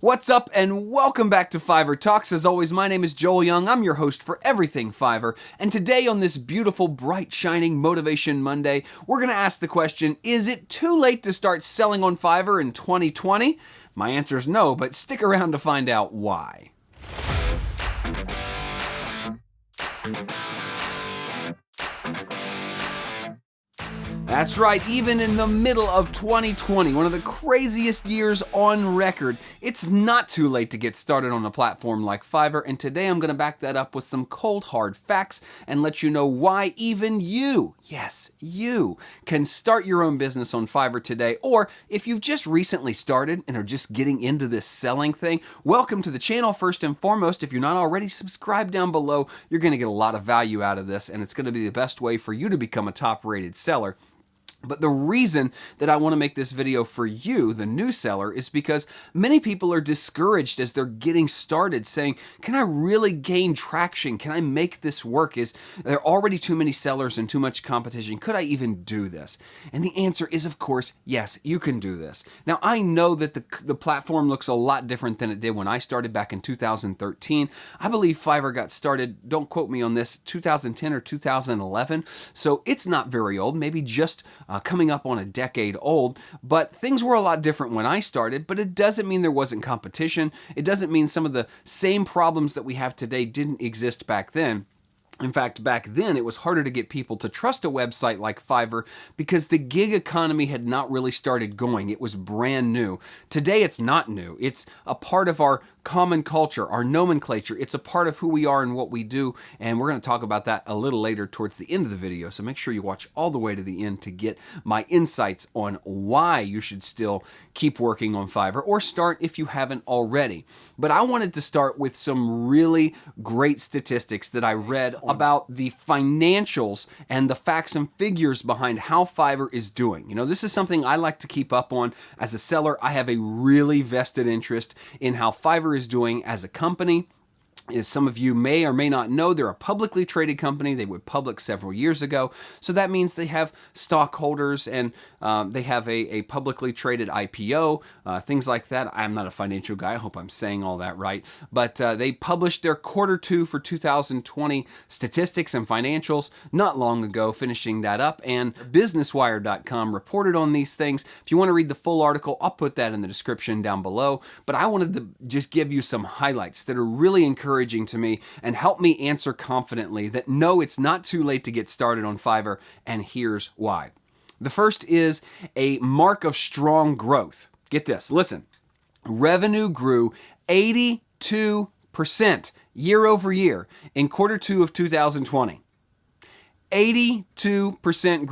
What's up and welcome back to Fiverr Talks. As always, my name is Joel Young. I'm your host for everything Fiverr. And today on this beautiful, bright, shining Motivation Monday, we're going to ask the question, is it too late to start selling on Fiverr in 2020? My answer is no, but stick around to find out why. That's right, even in the middle of 2020, one of the craziest years on record, it's not too late to get started on a platform like Fiverr, and today I'm going to back that up with some cold hard facts and let you know why even you, yes, you, can start your own business on Fiverr today. Or if you've just recently started and are just getting into this selling thing, welcome to the channel first and foremost. If you're not already, subscribe down below. You're going to get a lot of value out of this, and it's going to be the best way for you to become a top-rated seller. But the reason that I want to make this video for you, the new seller, is because many people are discouraged as they're getting started saying, can I really gain traction? Can I make this work? Is there already too many sellers and too much competition? Could I even do this? And the answer is, of course, yes, you can do this. Now, I know that the platform looks a lot different than it did when I started back in 2013. I believe Fiverr got started, don't quote me on this, 2010 or 2011. So it's not very old, maybe just coming up on a decade old, but things were a lot different when I started, but it doesn't mean there wasn't competition. It doesn't mean some of the same problems that we have today didn't exist back then. In fact, back then, it was harder to get people to trust a website like Fiverr because the gig economy had not really started going. It was brand new. Today, it's not new. It's a part of our common culture, our nomenclature. It's a part of who we are and what we do, and we're going to talk about that a little later towards the end of the video, so make sure you watch all the way to the end to get my insights on why you should still keep working on Fiverr or start if you haven't already. But I wanted to start with some really great statistics that I read about the financials and the facts and figures behind how Fiverr is doing. You know, this is something I like to keep up on as a seller. I have a really vested interest in how Fiverr is doing as a company. As some of you may or may not know, they're a publicly traded company. They went public several years ago. So that means they have stockholders and they have a publicly traded IPO, things like that. I'm not a financial guy. I hope I'm saying all that right. But they published their Q2 for 2020 statistics and financials not long ago, finishing that up. And businesswire.com reported on these things. If you want to read the full article, I'll put that in the description down below. But I wanted to just give you some highlights that are really encouraging to me and help me answer confidently that no, it's not too late to get started on Fiverr, and here's why. The first is a mark of strong growth. Get this, listen. Revenue grew 82% year over year in Q2 of 2020. 82%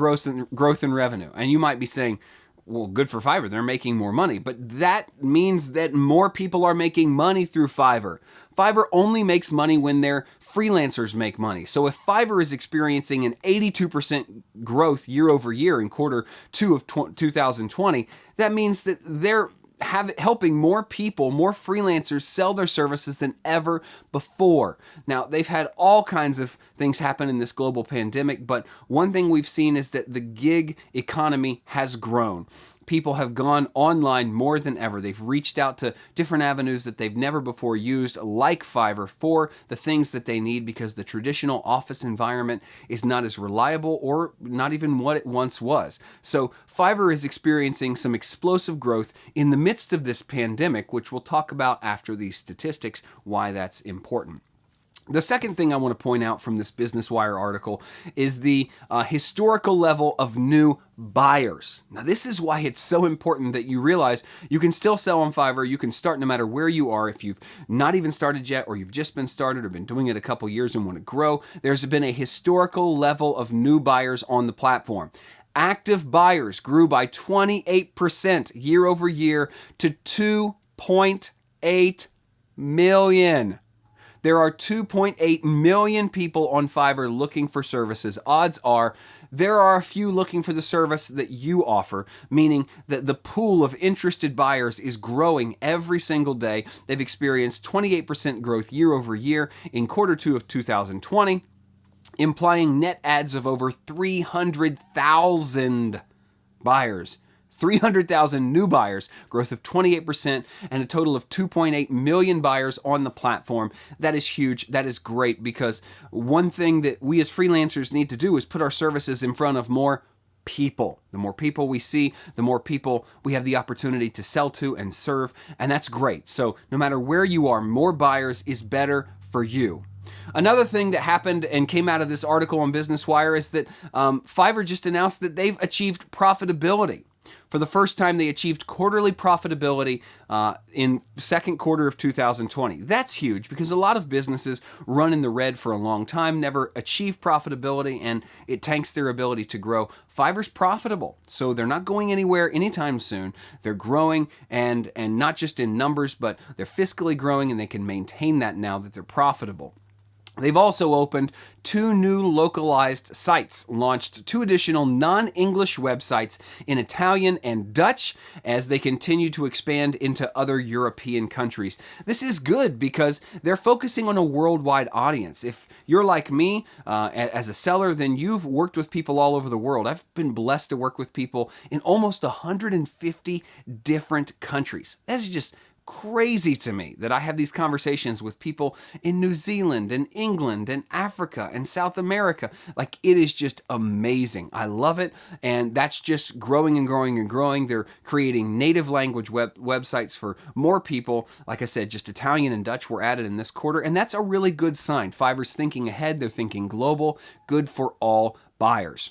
growth in revenue. And you might be saying, well, good for Fiverr, they're making more money. But that means that more people are making money through Fiverr. Fiverr only makes money when their freelancers make money. So if Fiverr is experiencing an 82% growth year over year in Q2 of 2020, that means that they're helping more people, more freelancers sell their services than ever before. Now, they've had all kinds of things happen in this global pandemic, but one thing we've seen is that the gig economy has grown. People have gone online more than ever. They've reached out to different avenues that they've never before used, like Fiverr, for the things that they need because the traditional office environment is not as reliable or not even what it once was. So Fiverr is experiencing some explosive growth in the midst of this pandemic, which we'll talk about after these statistics, why that's important. The second thing I want to point out from this Business Wire article is the historical level of new buyers. Now, this is why it's so important that you realize you can still sell on Fiverr. You can start no matter where you are. If you've not even started yet, or you've just been started or been doing it a couple years and want to grow, there's been a historical level of new buyers on the platform. Active buyers grew by 28% year over year to 2.8 million. There are 2.8 million people on Fiverr looking for services. Odds are there are a few looking for the service that you offer, meaning that the pool of interested buyers is growing every single day. They've experienced 28% growth year over year in Q2 of 2020, implying net adds of over 300,000 buyers 300,000 new buyers, growth of 28%, and a total of 2.8 million buyers on the platform. That is huge. That is great, because one thing that we as freelancers need to do is put our services in front of more people. The more people we see, the more people we have the opportunity to sell to and serve, and that's great. So no matter where you are, more buyers is better for you. Another thing that happened and came out of this article on Business Wire is that Fiverr just announced that they've achieved profitability. For the first time, they achieved quarterly profitability in the second quarter of 2020. That's huge, because a lot of businesses run in the red for a long time, never achieve profitability, and it tanks their ability to grow. Fiverr's profitable, so they're not going anywhere anytime soon. They're growing, and not just in numbers, but they're fiscally growing, and they can maintain that now that they're profitable. They've also opened 2 new localized sites, launched 2 additional non-English websites in Italian and Dutch as they continue to expand into other European countries. This is good because they're focusing on a worldwide audience. If you're like me as a seller, then you've worked with people all over the world. I've been blessed to work with people in almost 150 different countries. That is just crazy to me that I have these conversations with people in New Zealand and England and Africa and South America. Like, it is just amazing. I love it. And that's just growing and growing and growing. They're creating native language websites for more people. Like I said, just Italian and Dutch were added in this quarter. And that's a really good sign. Fiverr's thinking ahead. They're thinking global, good for all buyers.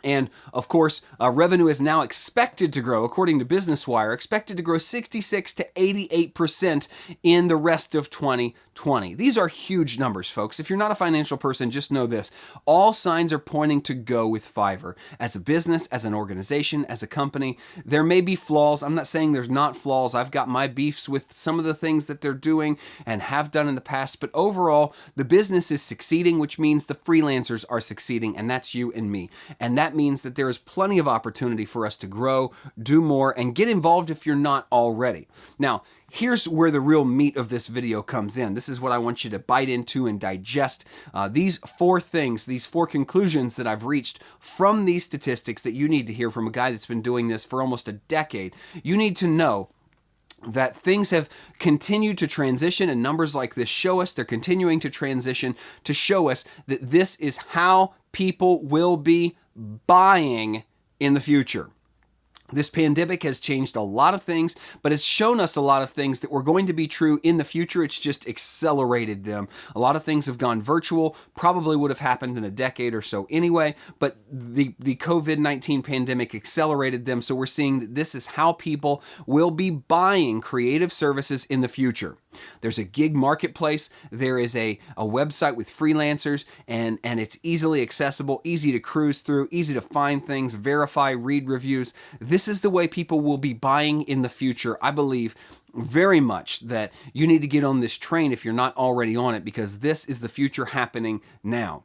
And of course, revenue is now expected to grow, according to Business Wire, expected to grow 66 to 88% in the rest of 2020. These are huge numbers, folks. If you're not a financial person, just know this. All signs are pointing to go with Fiverr. As a business, as an organization, as a company, there may be flaws. I'm not saying there's not flaws. I've got my beefs with some of the things that they're doing and have done in the past. But overall, the business is succeeding, which means the freelancers are succeeding, and that's you and me. And that means that there is plenty of opportunity for us to grow, do more, and get involved if you're not already. Now, here's where the real meat of this video comes in. This is what I want you to bite into and digest. These 4 things, these 4 conclusions that I've reached from these statistics that you need to hear from a guy that's been doing this for almost a decade. You need to know that things have continued to transition, and numbers like this show us they're continuing to transition to show us that this is how people will be buying in the future. This pandemic has changed a lot of things, but it's shown us a lot of things that were going to be true in the future. It's just accelerated them. A lot of things have gone virtual, probably would have happened in a decade or so anyway, but the COVID-19 pandemic accelerated them, so we're seeing that this is how people will be buying creative services in the future. There's a gig marketplace, there is a website with freelancers, and it's easily accessible, easy to cruise through, easy to find things, verify, read reviews. This is the way people will be buying in the future. I believe very much that you need to get on this train if you're not already on it, because this is the future happening now.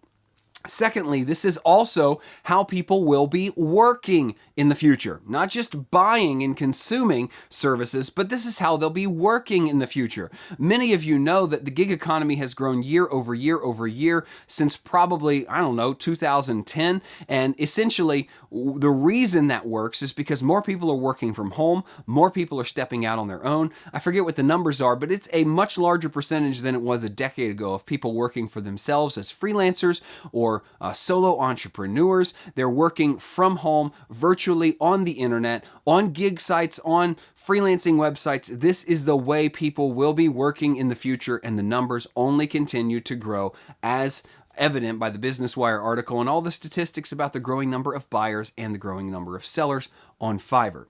Secondly, this is also how people will be working in the future. Not just buying and consuming services, but this is how they'll be working in the future. Many of you know that the gig economy has grown year over year over year since probably, 2010. And essentially, the reason that works is because more people are working from home, more people are stepping out on their own. I forget what the numbers are, but it's a much larger percentage than it was a decade ago of people working for themselves as freelancers or solo entrepreneurs. They're working from home, virtually on the internet, on gig sites, on freelancing websites. This is the way people will be working in the future, and the numbers only continue to grow, as evident by the Business Wire article and all the statistics about the growing number of buyers and the growing number of sellers on Fiverr.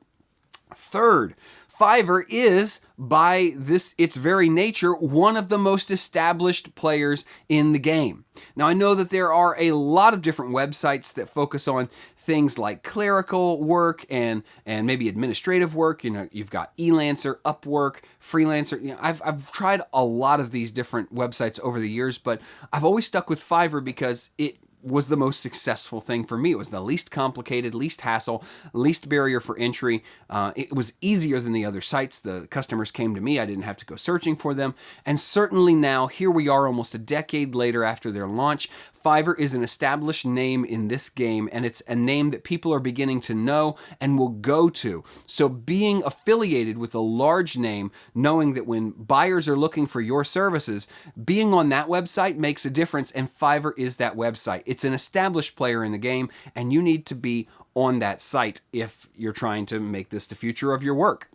Third, Fiverr is, by its very nature, one of the most established players in the game. Now, I know that there are a lot of different websites that focus on things like clerical work and maybe administrative work. You've got Elancer, Upwork, Freelancer. I've tried a lot of these different websites over the years, but I've always stuck with Fiverr because it was the most successful thing for me. It was the least complicated, least hassle, least barrier for entry. It was easier than the other sites. The customers came to me. I didn't have to go searching for them. And certainly now, here we are almost a decade later after their launch, Fiverr is an established name in this game, and it's a name that people are beginning to know and will go to. So being affiliated with a large name, knowing that when buyers are looking for your services, being on that website makes a difference, and Fiverr is that website. It's an established player in the game, and you need to be on that site if you're trying to make this the future of your work.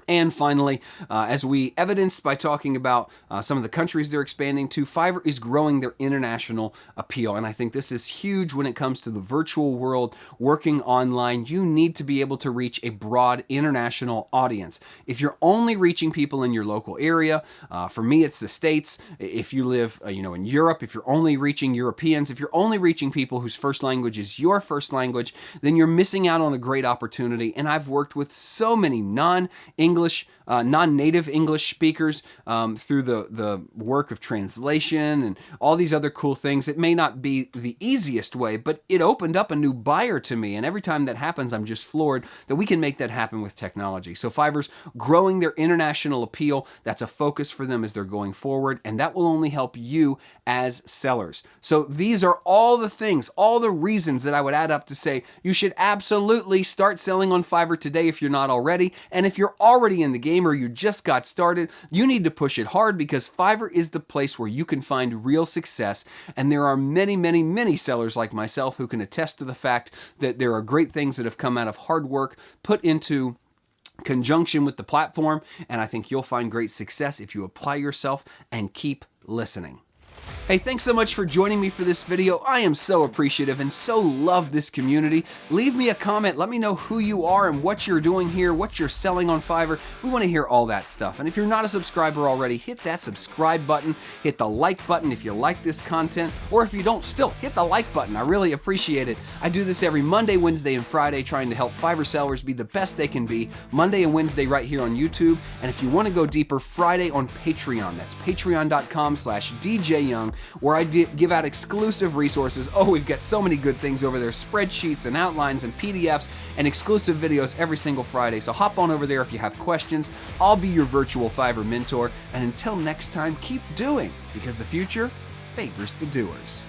And finally, as we evidenced by talking about some of the countries they're expanding to, Fiverr is growing their international appeal. And I think this is huge when it comes to the virtual world, working online. You need to be able to reach a broad international audience. If you're only reaching people in your local area, for me, it's the States. If you live in Europe, if you're only reaching Europeans, if you're only reaching people whose first language is your first language, then you're missing out on a great opportunity. And I've worked with so many non-native English speakers through the work of translation and all these other cool things. It may not be the easiest way, but it opened up a new buyer to me. And every time that happens, I'm just floored that we can make that happen with technology. So Fiverr's growing their international appeal. That's a focus for them as they're going forward, and that will only help you as sellers. So these are all the things, all the reasons that I would add up to say you should absolutely start selling on Fiverr today if you're not already. And if you're already in the game or you just got started, you need to push it hard, because Fiverr is the place where you can find real success. And there are many, many, many sellers like myself who can attest to the fact that there are great things that have come out of hard work put into conjunction with the platform. And I think you'll find great success if you apply yourself and keep listening. Hey, thanks so much for joining me for this video. I am so appreciative and so love this community. Leave me a comment. Let me know who you are and what you're doing here, what you're selling on Fiverr. We want to hear all that stuff. And if you're not a subscriber already, hit that subscribe button, hit the like button if you like this content, or if you don't, still hit the like button. I really appreciate it. I do this every Monday, Wednesday, and Friday, trying to help Fiverr sellers be the best they can be. Monday and Wednesday right here on YouTube. And if you want to go deeper, Friday on Patreon. That's patreon.com/DJYoung. Where I give out exclusive resources. Oh, we've got so many good things over there, spreadsheets and outlines and PDFs and exclusive videos every single Friday. So hop on over there if you have questions. I'll be your virtual Fiverr mentor. And until next time, keep doing, because the future favors the doers.